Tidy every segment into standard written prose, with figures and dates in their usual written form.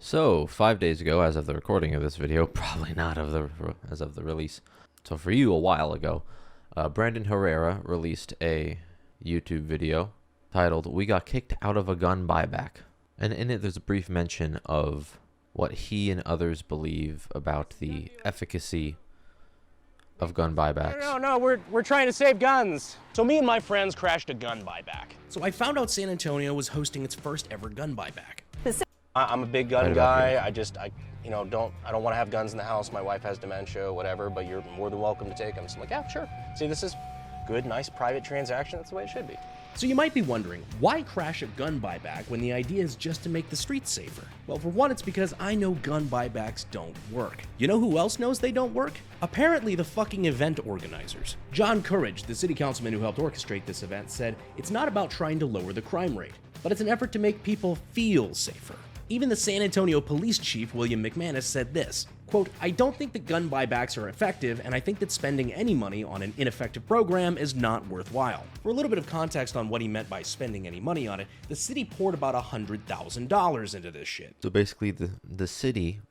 So, 5 days ago, as of the recording of this video, probably not as of the release. So for you, a while ago, Brandon Herrera released a YouTube video titled, "We Got Kicked Out of a Gun Buyback." And in it, there's a brief mention of what he and others believe about the efficacy of gun buybacks. No, we're trying to save guns. So me and my friends crashed a gun buyback. So I found out San Antonio was hosting its first ever gun buyback. I'm a big gun Right about guy. here. I don't want to have guns in the house. My wife has dementia, whatever, but you're more than welcome to take them. So I'm like, yeah, sure. See, this is good, nice private transaction. That's the way it should be. So you might be wondering, why crash a gun buyback when the idea is just to make the streets safer? Well, for one, it's because I know gun buybacks don't work. You know who else knows they don't work? Apparently the fucking event organizers. John Courage, the city councilman who helped orchestrate this event, said it's not about trying to lower the crime rate, but it's an effort to make people feel safer. Even the San Antonio police chief, William McManus, said this, quote, "I don't think that gun buybacks are effective, and I think that spending any money on an ineffective program is not worthwhile." For a little bit of context on what he meant by spending any money on it, the city poured about $100,000 into this shit. So basically, the city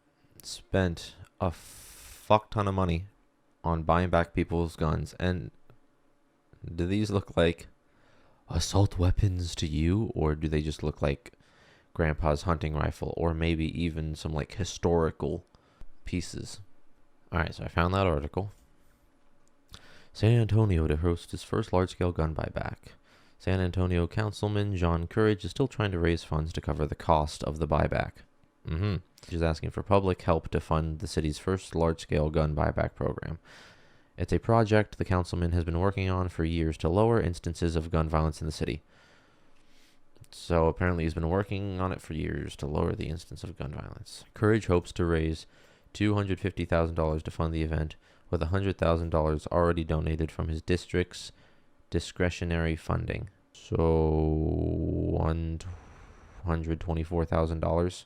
spent a fuck ton of money on buying back people's guns. And do these look like assault weapons to you, or do they just look like Grandpa's hunting rifle, or maybe even some like historical pieces? Alright, so I found that article. San Antonio to host his first large-scale gun buyback. San Antonio Councilman John Courage is still trying to raise funds to cover the cost of the buyback. He's asking for public help to fund the city's first large-scale gun buyback program. It's a project the councilman has been working on for years to lower instances of gun violence in the city. So apparently he's been working on it for years to lower the instance of gun violence. Courage hopes to raise $250,000 to fund the event, with $100,000 already donated from his district's discretionary funding. So $124,000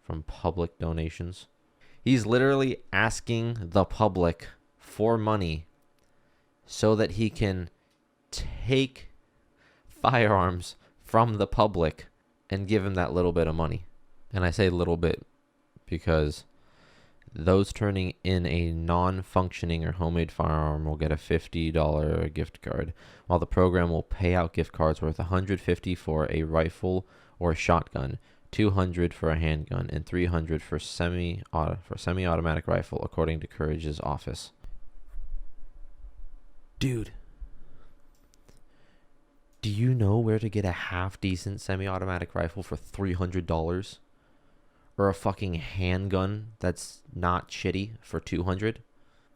from public donations. He's literally asking the public for money so that he can take firearms from the public and give him that little bit of money. And I say little bit because those turning in a non-functioning or homemade firearm will get a $50 gift card, while the program will pay out gift cards worth $150 for a rifle or a shotgun, $200 for a handgun, and $300 for semi-automatic rifle, according to Courage's office. Dude, do you know where to get a half-decent semi-automatic rifle for $300? Or a fucking handgun that's not shitty for $200?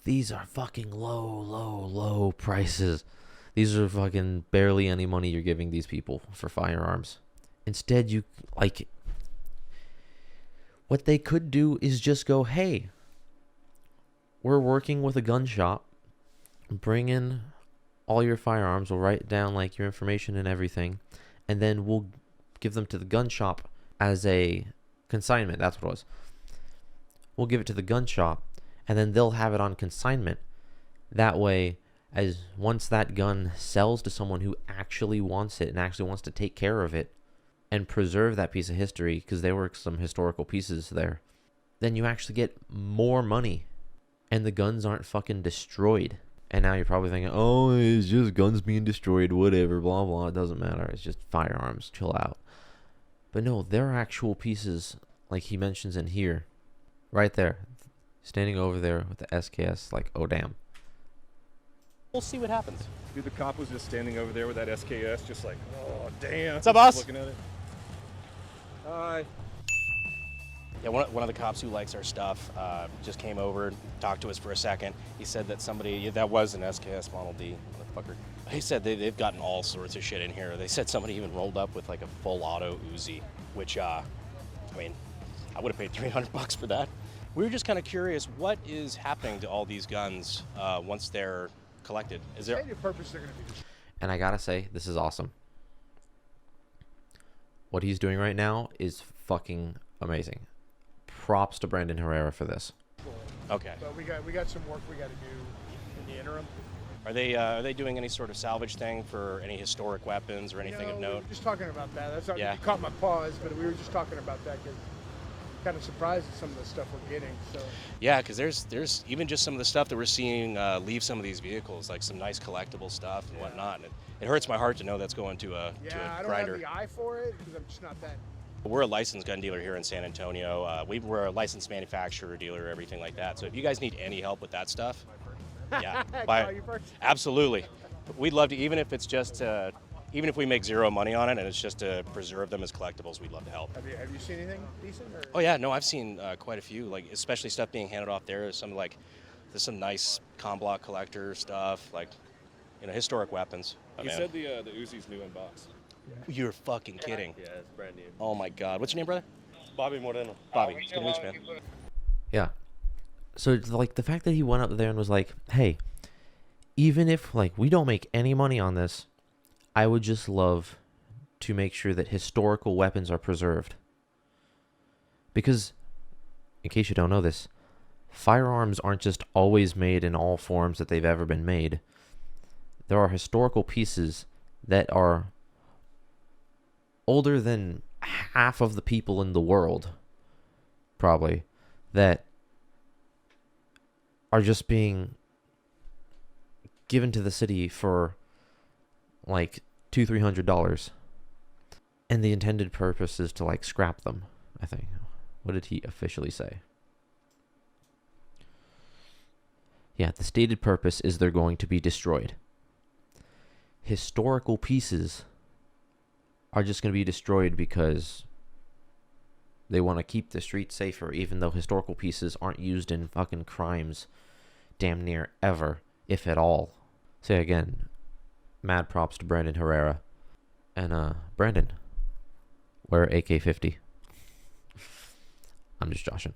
These are fucking low prices. These are fucking barely any money you're giving these people for firearms. Instead, what they could do is just go, hey, we're working with a gun shop. Bring in all your firearms. We'll write down like your information and everything, and then we'll give them to the gun shop as a consignment. That's what it was. We'll give it to the gun shop, and then they'll have it on consignment. That way, as once that gun sells to someone who actually wants it and actually wants to take care of it and preserve that piece of history, because there were some historical pieces there, then you actually get more money, and the guns aren't fucking destroyed. And now you're probably thinking, oh, it's just guns being destroyed, whatever, blah, blah. It doesn't matter. It's just firearms. Chill out. But no, there are actual pieces, like he mentions in here, right there, standing over there with the SKS, like, oh, damn. We'll see what happens. Dude, the cop was just standing over there with that SKS, just like, oh, damn. What's up, boss? Looking at it. Hi. Yeah, one of the cops who likes our stuff just came over, talked to us for a second. He said that that was an SKS Model D, motherfucker. He said they've gotten all sorts of shit in here. They said somebody even rolled up with like a full auto Uzi, which, I would have paid $300 for that. We were just kind of curious, what is happening to all these guns once they're collected? Is there Your purpose they're going to be. And I gotta say, this is awesome. What he's doing right now is fucking amazing. Props to Brandon Herrera for this. Okay. But we got some work we got to do in the interim. Are they doing any sort of salvage thing for any historic weapons or anything of We note? were just talking about that. That's not Yeah. you caught my pause, but we were just talking about that because kind of surprised at some of the stuff we're getting. So Yeah, because there's even just some of the stuff that we're seeing leave some of these vehicles, like some nice collectible stuff and whatnot. And it hurts my heart to know that's going to a I don't grinder. have the eye for it because I'm just not that. We're a licensed gun dealer here in San Antonio. We're a licensed manufacturer, dealer, everything like that. So if you guys need any help with that stuff, yeah, Call you first. absolutely. We'd love to, even if it's just, even if we make zero money on it and it's just to preserve them as collectibles, we'd love to help. Have you seen anything decent? Or? Oh yeah, no, I've seen quite a few, like especially stuff being handed off there. There's some nice com block collector stuff, like, historic weapons. He said the Uzi's new in box. You're fucking kidding. Yeah, it's brand new. Oh my God, what's your name, brother? Bobby Moreno. Bobby. It's good to meet you, man. Yeah. So like the fact that he went up there and was like, "Hey, even if like we don't make any money on this, I would just love to make sure that historical weapons are preserved." Because, in case you don't know this, firearms aren't just always made in all forms that they've ever been made. There are historical pieces that are older than half of the people in the world, probably, that are just being given to the city for like $200-300, and the intended purpose is to like scrap them. I think. What did he officially say? Yeah, the stated purpose is they're going to be destroyed. Historical pieces are just going to be destroyed because they want to keep the streets safer, even though historical pieces aren't used in fucking crimes damn near ever, if at all. Say again, mad props to Brandon Herrera. And, Brandon, wear AK-50. I'm just joshing.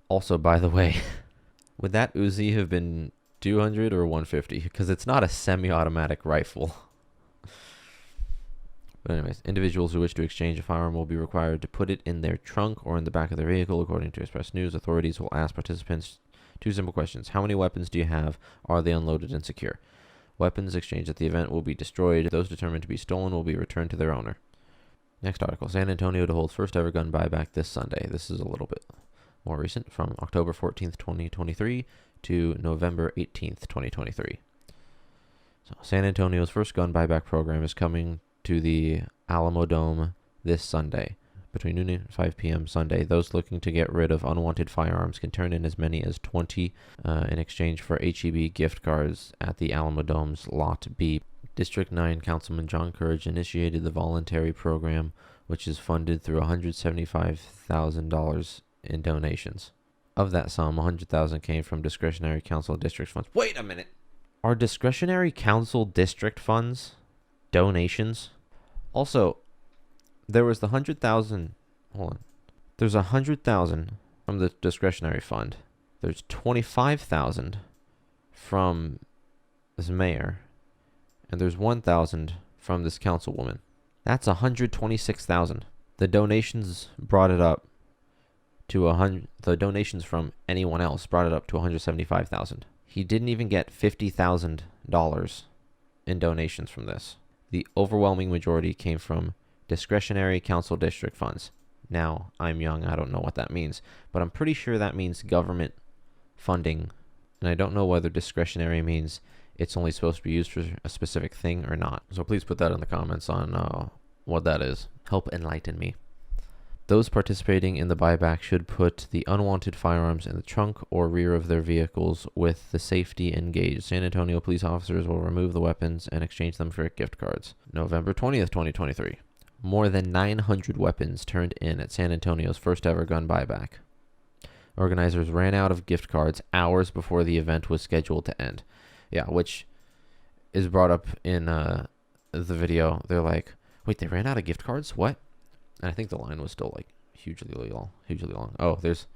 Also, by the way, would that Uzi have been 200 or 150? Because it's not a semi-automatic rifle. But anyways, individuals who wish to exchange a firearm will be required to put it in their trunk or in the back of their vehicle. According to Express News, authorities will ask participants two simple questions. How many weapons do you have? Are they unloaded and secure? Weapons exchanged at the event will be destroyed. Those determined to be stolen will be returned to their owner. Next article. San Antonio to hold first ever gun buyback this Sunday. This is a little bit more recent, from October 14th, 2023 to November 18th, 2023. So San Antonio's first gun buyback program is coming to the Alamo Dome this Sunday. Between noon and 5 p.m. Sunday, those looking to get rid of unwanted firearms can turn in as many as 20 in exchange for HEB gift cards at the Alamo Dome's Lot B. District 9 Councilman John Courage initiated the voluntary program, which is funded through $175,000 in donations. Of that sum, $100,000 came from discretionary council district funds. Wait a minute! Are discretionary council district funds donations? Also, there was the 100,000. Hold on. There's 100,000 from the discretionary fund. There's 25,000 from this mayor, and there's 1,000 from this councilwoman. That's 126,000. The donations brought it up to 100. The donations from anyone else brought it up to 175,000. He didn't even get $50,000 in donations from this. The overwhelming majority came from discretionary council district funds. Now, I'm young, I don't know what that means, but I'm pretty sure that means government funding, and I don't know whether discretionary means it's only supposed to be used for a specific thing or not. So please put that in the comments on what that is. Help enlighten me. Those participating in the buyback should put the unwanted firearms in the trunk or rear of their vehicles with the safety engaged. San Antonio police officers will remove the weapons and exchange them for gift cards. November 20th, 2023. More than 900 weapons turned in at San Antonio's first ever gun buyback. Organizers ran out of gift cards hours before the event was scheduled to end. Yeah, which is brought up in the video. They're like, wait, they ran out of gift cards? What? And I think the line was still like hugely long. Oh, there's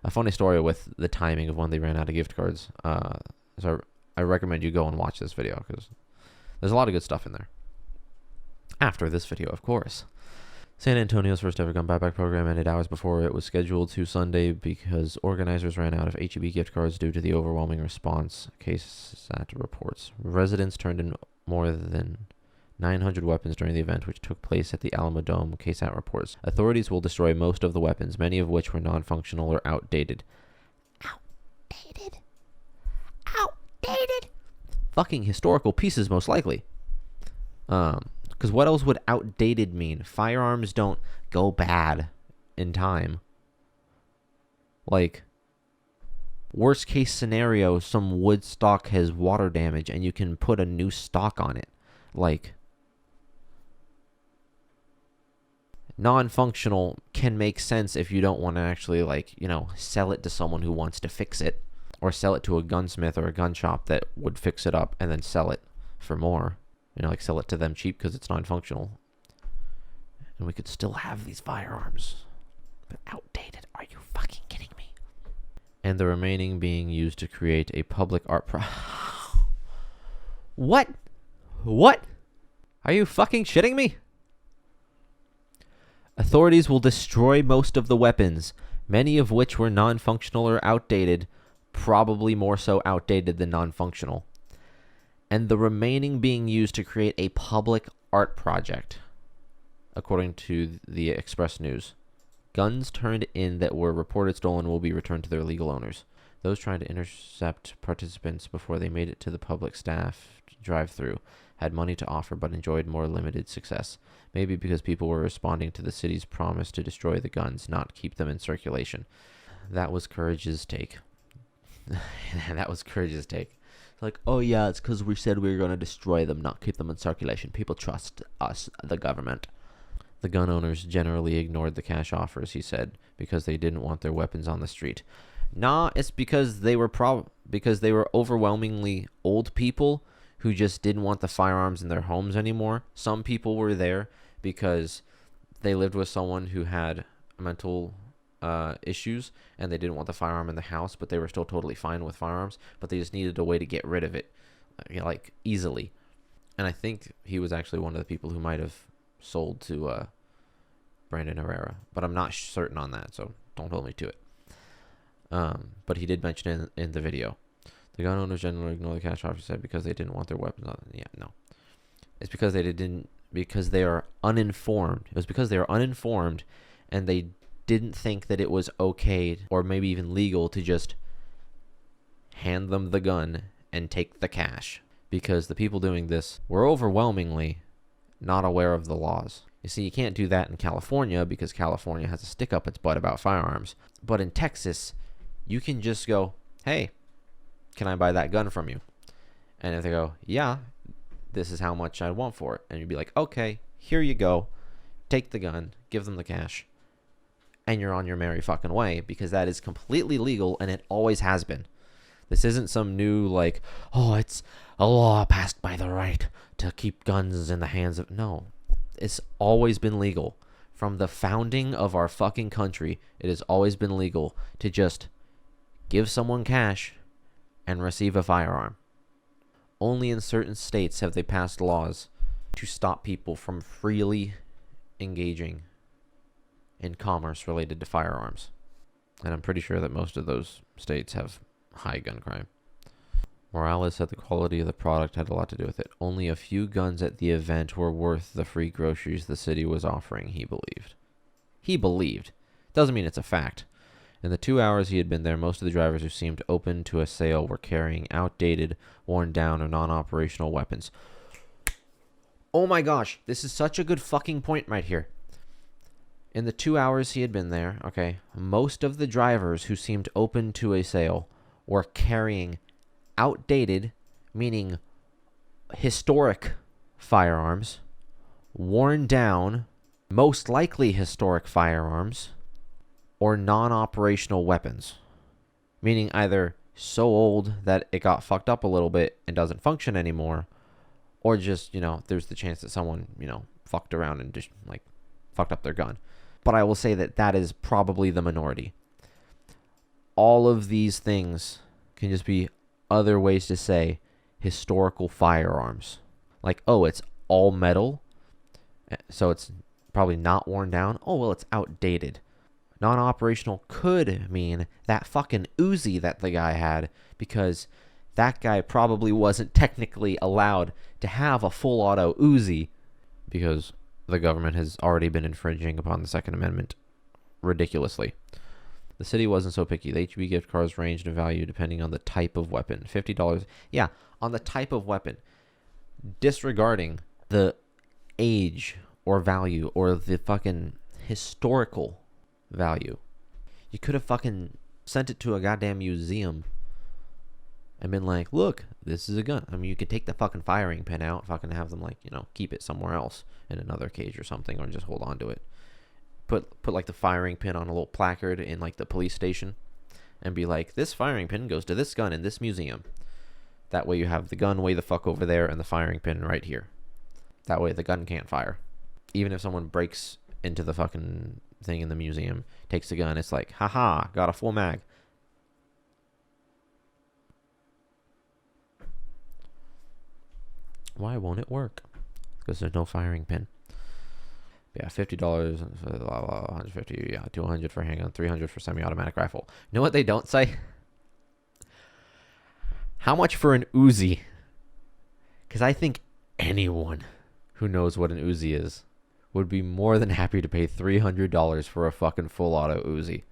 a funny story with the timing of when they ran out of gift cards. So I recommend you go and watch this video because there's a lot of good stuff in there. After this video, of course. San Antonio's first ever gun buyback program ended hours before it was scheduled to Sunday because organizers ran out of HEB gift cards due to the overwhelming response, KSAT reports. Residents turned in more than 900 weapons during the event, which took place at the Alamo Dome, KSAT reports. Authorities will destroy most of the weapons, many of which were non-functional or outdated. Outdated? Outdated? Fucking historical pieces, most likely. Because what else would outdated mean? Firearms don't go bad in time. Like, worst case scenario, some wood stock has water damage and you can put a new stock on it. Like, non-functional can make sense if you don't want to actually, like, you know, sell it to someone who wants to fix it, or sell it to a gunsmith or a gun shop that would fix it up and then sell it for more. You know, like, sell it to them cheap because it's non-functional. And we could still have these firearms. But outdated? Are you fucking kidding me? And the remaining being used to create a public art What? What? Are you fucking shitting me? Authorities will destroy most of the weapons, many of which were non-functional or outdated, probably more so outdated than non-functional, and the remaining being used to create a public art project, according to the Express News. Guns turned in that were reported stolen will be returned to their legal owners. Those trying to intercept participants before they made it to the public staff drive-through had money to offer but enjoyed more limited success. Maybe because people were responding to the city's promise to destroy the guns, not keep them in circulation. That was Courage's take. That was Courage's take. It's like, oh yeah, it's because we said we were going to destroy them, not keep them in circulation. People trust us, the government. The gun owners generally ignored the cash offers, he said, because they didn't want their weapons on the street. Nah, it's because they were overwhelmingly old people who just didn't want the firearms in their homes anymore. Some people were there because they lived with someone who had mental issues and they didn't want the firearm in the house, but they were still totally fine with firearms, but they just needed a way to get rid of it, you know, like, easily. And I think he was actually one of the people who might have sold to Brandon Herrera, but I'm not certain on that, so don't hold me to it. But he did mention in the video. The gun owners generally ignore the cash offer, said, because they didn't want their weapons on. Yeah, no. It's because because they are uninformed. It was because they are uninformed and they didn't think that it was okay or maybe even legal to just hand them the gun and take the cash. Because the people doing this were overwhelmingly not aware of the laws. You see, you can't do that in California because California has a stick up its butt about firearms. But in Texas, you can just go, hey, can I buy that gun from you? And if they go, yeah, this is how much I want for it. And you'd be like, okay, here you go. Take the gun, give them the cash, and you're on your merry fucking way, because that is completely legal and it always has been. This isn't some new, like, oh, it's a law passed by the right to keep guns in the hands of... No, it's always been legal. From the founding of our fucking country, it has always been legal to just give someone cash and receive a firearm. Only in certain states have they passed laws to stop people from freely engaging in commerce related to firearms. And I'm pretty sure that most of those states have high gun crime. Morales said the quality of the product had a lot to do with it. Only a few guns at the event were worth the free groceries the city was offering, he believed. He believed. Doesn't mean it's a fact. In the 2 hours he had been there, most of the drivers who seemed open to a sale were carrying outdated, worn down, or non-operational weapons. Oh my gosh, this is such a good fucking point right here. In the 2 hours he had been there, okay, most of the drivers who seemed open to a sale were carrying outdated, meaning historic firearms, worn down, most likely historic firearms, or non-operational weapons, meaning either so old that it got fucked up a little bit and doesn't function anymore, or just, you know, there's the chance that someone, you know, fucked around and just, like, fucked up their gun. But I will say that that is probably the minority. All of these things can just be other ways to say historical firearms. Like, oh, it's all metal, so it's probably not worn down. Oh, well, it's outdated. Non-operational could mean that fucking Uzi that the guy had, because that guy probably wasn't technically allowed to have a full auto Uzi because the government has already been infringing upon the Second Amendment ridiculously. The city wasn't so picky. The HB gift cards ranged in value depending on the type of weapon. $50. Yeah, on the type of weapon. Disregarding the age or value or the fucking historical value. You could have fucking sent it to a goddamn museum and been like, look, this is a gun. I mean, you could take the fucking firing pin out, fucking have them, like, you know, keep it somewhere else in another cage or something, or just hold on to it. Put like the firing pin on a little placard in like the police station and be like, this firing pin goes to this gun in this museum. That way you have the gun way the fuck over there and the firing pin right here. That way the gun can't fire. Even if someone breaks into the fucking thing in the museum, takes the gun, it's like, haha, got a full mag. Why won't it work? Because there's no firing pin. Yeah, $50, $150, yeah, $200 for handgun, $300 for semi-automatic rifle. You know what they don't say? How much for an Uzi? Because I think anyone who knows what an Uzi is would be more than happy to pay $300 for a fucking full auto Uzi.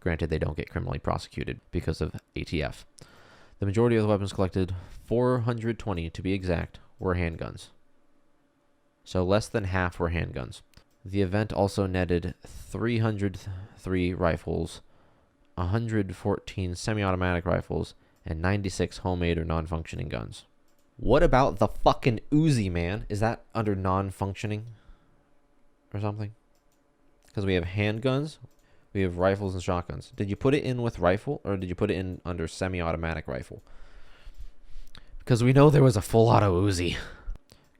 Granted, they don't get criminally prosecuted because of ATF. The majority of the weapons collected, 420 to be exact, were handguns. So less than half were handguns. The event also netted 303 rifles, 114 semi-automatic rifles, and 96 homemade or non-functioning guns. What about the fucking Uzi, man? Is that under non-functioning or something? Because we have handguns, we have rifles and shotguns. Did you put it in with rifle, or did you put it in under semi-automatic rifle? Because we know there was a full auto Uzi.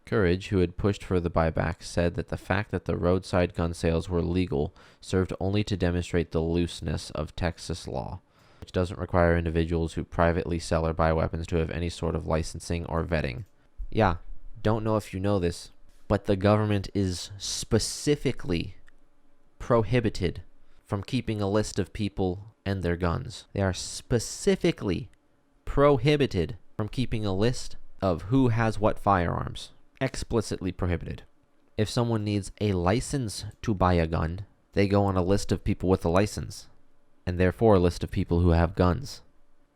Courage, who had pushed for the buyback, said that the fact that the roadside gun sales were legal served only to demonstrate the looseness of Texas law, which doesn't require individuals who privately sell or buy weapons to have any sort of licensing or vetting. Yeah, don't know if you know this, but the government is specifically prohibited from keeping a list of people and their guns. They are specifically prohibited from keeping a list of who has what firearms. Explicitly prohibited. If someone needs a license to buy a gun, they go on a list of people with a license, and therefore a list of people who have guns.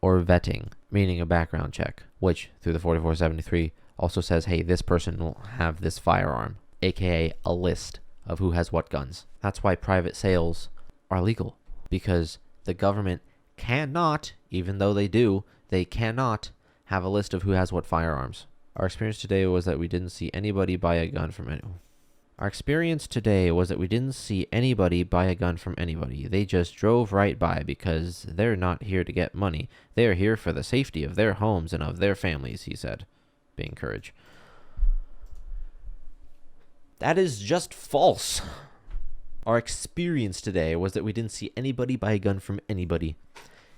Or vetting, meaning a background check, which, through the 4473, also says, hey, this person will have this firearm, aka a list of who has what guns. That's why private sales are legal, because the government cannot, even though they cannot have a list of who has what firearms. Our experience today was that we didn't see anybody buy a gun from anyone. They just drove right by because they're not here to get money. They're here for the safety of their homes and of their families, he said, being Courage. That is just false. Our experience today was that we didn't see anybody buy a gun from anybody.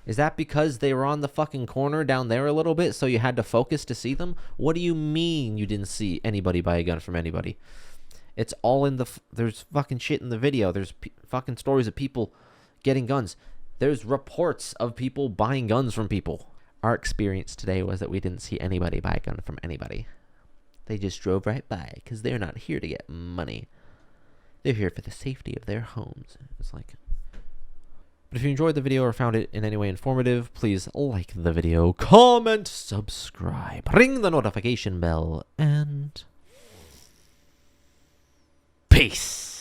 Is that because they were on the fucking corner down there a little bit, so you had to focus to see them? What do you mean you didn't see anybody buy a gun from anybody? It's all in the... There's fucking shit in the video. There's fucking stories of people getting guns. There's reports of people buying guns from people. Our experience today was that we didn't see anybody buy a gun from anybody. They just drove right by, because they're not here to get money. They're here for the safety of their homes. It's like... But if you enjoyed the video or found it in any way informative, please like the video, comment, subscribe, ring the notification bell, and peace.